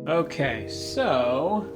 Okay, so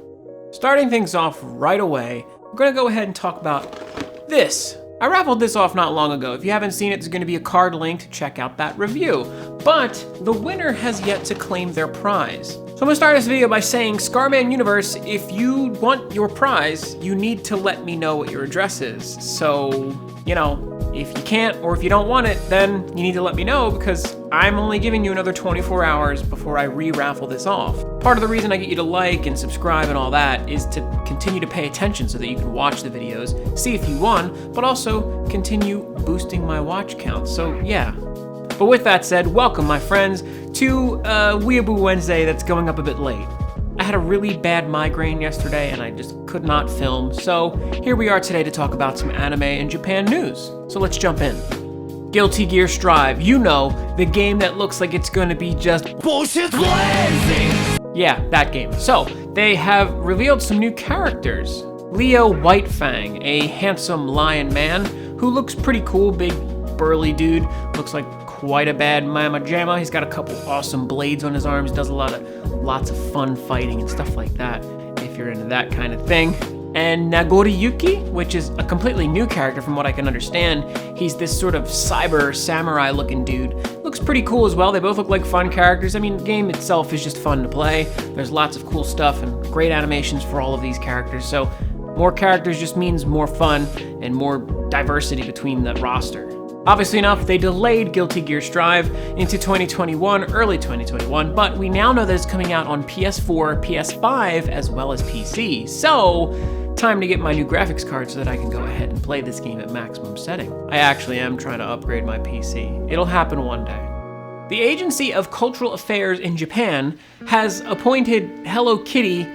starting things off right away, we're gonna go ahead and talk about this. I raffled this off not long ago. If you haven't seen it, there's gonna be a card link to check out that review. But the winner has yet to claim their prize. So I'm gonna start this video by saying, Scarman Universe, if you want your prize, you need to let me know what your address is. So, you know, if you can't or if you don't want it, then you need to let me know because I'm only giving you another 24 hours before I re-raffle this off. Part of the reason I get you to like and subscribe and all that is to continue to pay attention so that you can watch the videos, see if you won, but also continue boosting my watch count. So yeah. But with that said, welcome my friends to Weeaboo Wednesday that's going up a bit late. I had a really bad migraine yesterday and I just could not film, so here we are today to talk about some anime and Japan news. So let's jump in. Guilty Gear Strive, you know, the game that looks like it's gonna be just bullshit crazy. Yeah, that game. So, they have revealed some new characters. Leo Whitefang, a handsome lion man who looks pretty cool, big burly dude, looks like quite a bad mama jamma. He's got a couple awesome blades on his arms, does lots of fun fighting and stuff like that, if you're into that kind of thing. And Nagoriyuki, which is a completely new character from what I can understand. He's this sort of cyber samurai looking dude. Looks pretty cool as well. They both look like fun characters. I mean, the game itself is just fun to play. There's lots of cool stuff and great animations for all of these characters. So more characters just means more fun and more diversity between the roster. Obviously enough, they delayed Guilty Gear Strive into 2021, early 2021, but we now know that it's coming out on PS4, PS5, as well as PC. So, time to get my new graphics card so that I can go ahead and play this game at maximum setting. I actually am trying to upgrade my PC. It'll happen one day. The Agency of Cultural Affairs in Japan has appointed Hello Kitty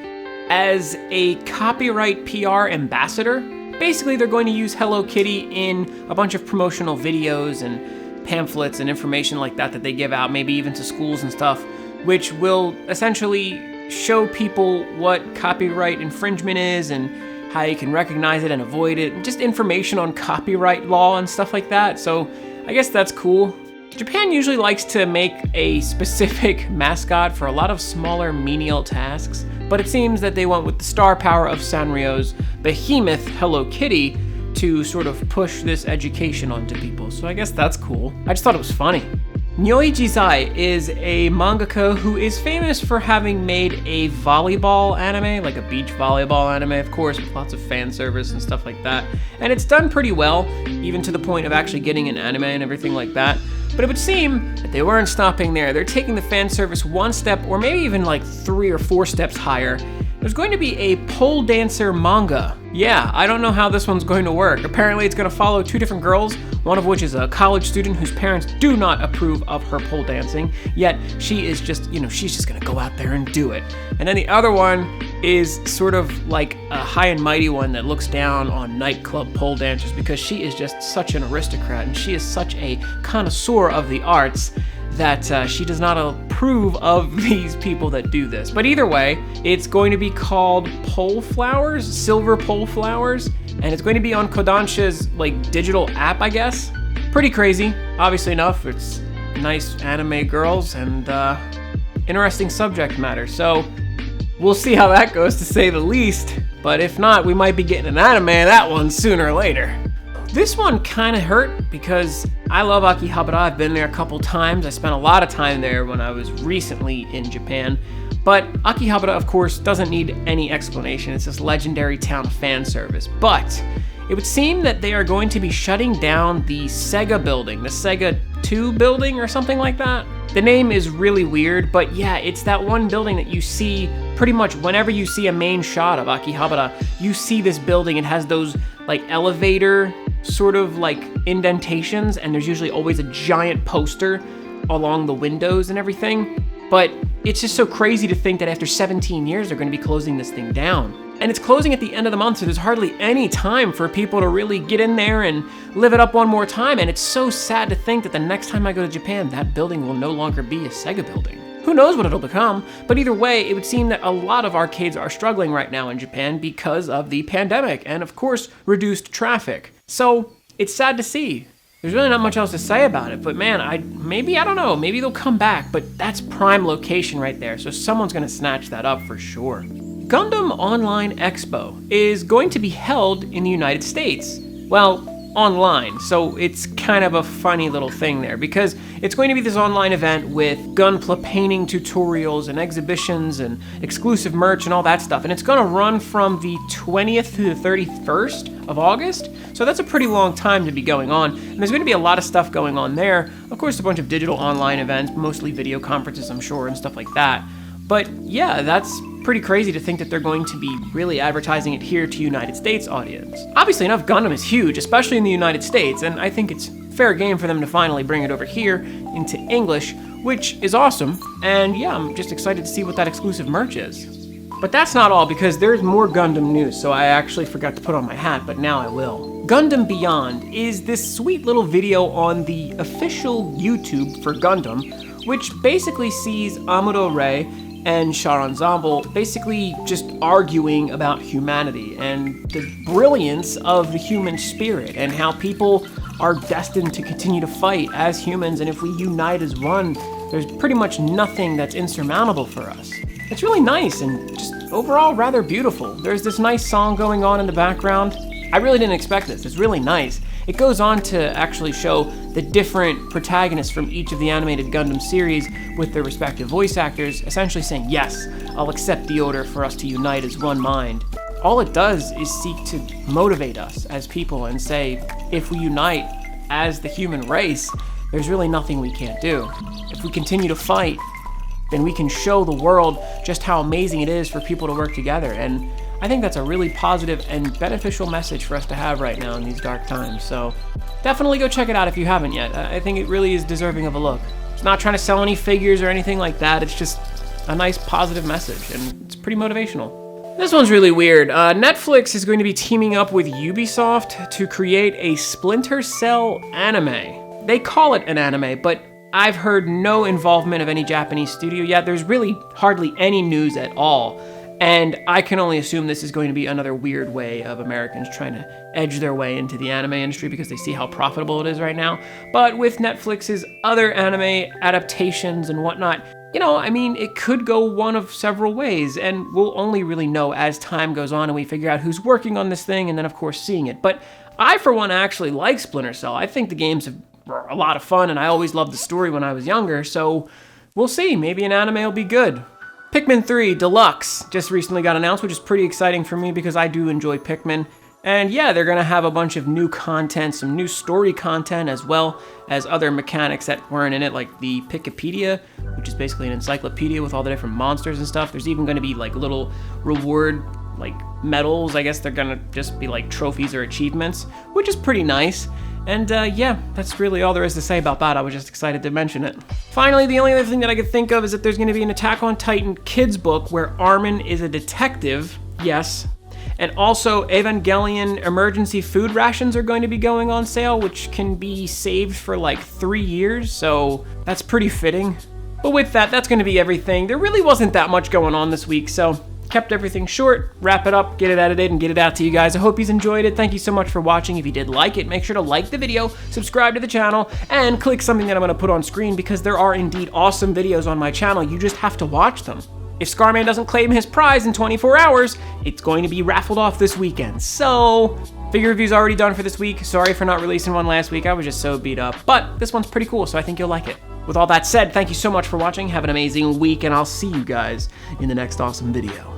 as a copyright PR ambassador. Basically, they're going to use Hello Kitty in a bunch of promotional videos and pamphlets and information like that they give out, maybe even to schools and stuff, which will essentially show people what copyright infringement is and how you can recognize it and avoid it, and just information on copyright law and stuff like that. So I guess that's cool. Japan usually likes to make a specific mascot for a lot of smaller menial tasks, but it seems that they went with the star power of Sanrio's behemoth Hello Kitty to sort of push this education onto people, so I guess that's cool. I just thought it was funny. Nyoichi Zai is a mangaka who is famous for having made a volleyball anime, like a beach volleyball anime, of course, with lots of fan service and stuff like that. And it's done pretty well, even to the point of actually getting an anime and everything like that. But it would seem that they weren't stopping there. They're taking the fan service one step, or maybe even like 3 or 4 steps higher. There's going to be a pole dancer manga. Yeah, I don't know how this one's going to work. Apparently it's going to follow 2 different girls, one of which is a college student whose parents do not approve of her pole dancing, yet she is just, she's just going to go out there and do it. And then the other one is sort of like a high and mighty one that looks down on nightclub pole dancers because she is just such an aristocrat and she is such a connoisseur of the arts that she does not approve of these people that do this. But either way, it's going to be called Pole Flowers, Silver Pole Flowers, and it's going to be on Kodansha's digital app, I guess. Pretty crazy, obviously enough. It's nice anime girls and interesting subject matter. So we'll see how that goes, to say the least. But if not, we might be getting an anime of that one sooner or later. This one kind of hurt because I love Akihabara. I've been there a couple times. I spent a lot of time there when I was recently in Japan. But Akihabara, of course, doesn't need any explanation. It's this legendary town of fan service. But it would seem that they are going to be shutting down the Sega Building, the Sega 2 building or something like that. The name is really weird, but yeah, it's that one building that you see pretty much whenever you see a main shot of Akihabara, you see this building. It has those elevator sort of indentations, and there's usually always a giant poster along the windows and everything. But it's just so crazy to think that after 17 years, they're going to be closing this thing down. And it's closing at the end of the month, so there's hardly any time for people to really get in there and live it up one more time. And it's so sad to think that the next time I go to Japan, that building will no longer be a Sega building. Who knows what it'll become, but either way, it would seem that a lot of arcades are struggling right now in Japan because of the pandemic and, of course, reduced traffic. So it's sad to see. There's really not much else to say about it, but man, I don't know, maybe they'll come back, but that's prime location right there, so someone's gonna snatch that up for sure. Gundam Online Expo is going to be held in the United States. Well, online, so it's kind of a funny little thing there, because it's going to be this online event with Gunpla painting tutorials and exhibitions and exclusive merch and all that stuff, and it's going to run from the 20th to the 31st of August, so that's a pretty long time to be going on, and there's going to be a lot of stuff going on there. Of course, a bunch of digital online events, mostly video conferences, I'm sure, and stuff like that. But yeah, that's pretty crazy to think that they're going to be really advertising it here to United States audience. Obviously enough, Gundam is huge, especially in the United States, and I think it's fair game for them to finally bring it over here into English, which is awesome, and yeah, I'm just excited to see what that exclusive merch is. But that's not all, because there's more Gundam news, so I actually forgot to put on my hat, but now I will. Gundam Beyond is this sweet little video on the official YouTube for Gundam, which basically sees Amuro Ray and Char Ensemble basically just arguing about humanity and the brilliance of the human spirit and how people are destined to continue to fight as humans, and if we unite as one, there's pretty much nothing that's insurmountable for us. It's really nice and just overall rather beautiful. There's this nice song going on in the background. I really didn't expect this. It's really nice. It goes on to actually show the different protagonists from each of the animated Gundam series with their respective voice actors, essentially saying, yes, I'll accept the order for us to unite as one mind. All it does is seek to motivate us as people and say, if we unite as the human race, there's really nothing we can't do. If we continue to fight, then we can show the world just how amazing it is for people to work together. And I think that's a really positive and beneficial message for us to have right now in these dark times. So definitely go check it out if you haven't yet. I think it really is deserving of a look. It's not trying to sell any figures or anything like that. It's just a nice positive message, and it's pretty motivational. This one's really weird. Netflix is going to be teaming up with Ubisoft to create a Splinter Cell anime. They call it an anime, but I've heard no involvement of any Japanese studio yet. There's really hardly any news at all. And I can only assume this is going to be another weird way of Americans trying to edge their way into the anime industry because they see how profitable it is right now. But with Netflix's other anime adaptations and whatnot, you know, I mean, it could go one of several ways, and we'll only really know as time goes on and we figure out who's working on this thing and then, of course, seeing it. But I, for one, actually like Splinter Cell. I think the games are a lot of fun, and I always loved the story when I was younger, so we'll see. Maybe an anime will be good. Pikmin 3 Deluxe just recently got announced, which is pretty exciting for me because I do enjoy Pikmin. And yeah, they're gonna have a bunch of new content, some new story content, as well as other mechanics that weren't in it, like the Pikipedia, which is basically an encyclopedia with all the different monsters and stuff. There's even gonna be like little reward, like medals. I guess they're gonna just be like trophies or achievements, which is pretty nice. And yeah, that's really all there is to say about that. I was just excited to mention it. Finally, the only other thing that I could think of is that there's going to be an Attack on Titan kids book where Armin is a detective, yes. And also Evangelion emergency food rations are going to be going on sale, which can be saved for like 3 years, so that's pretty fitting. But with that, that's going to be everything. There really wasn't that much going on this week, so kept everything short, wrap it up, get it edited, and get it out to you guys. I hope you enjoyed it. Thank you so much for watching. If you did like it, make sure to like the video, subscribe to the channel, and click something that I'm going to put on screen because there are indeed awesome videos on my channel. You just have to watch them. If Scarman doesn't claim his prize in 24 hours, it's going to be raffled off this weekend. So, figure review's already done for this week. Sorry for not releasing one last week. I was just so beat up. But this one's pretty cool, so I think you'll like it. With all that said, thank you so much for watching. Have an amazing week, and I'll see you guys in the next awesome video.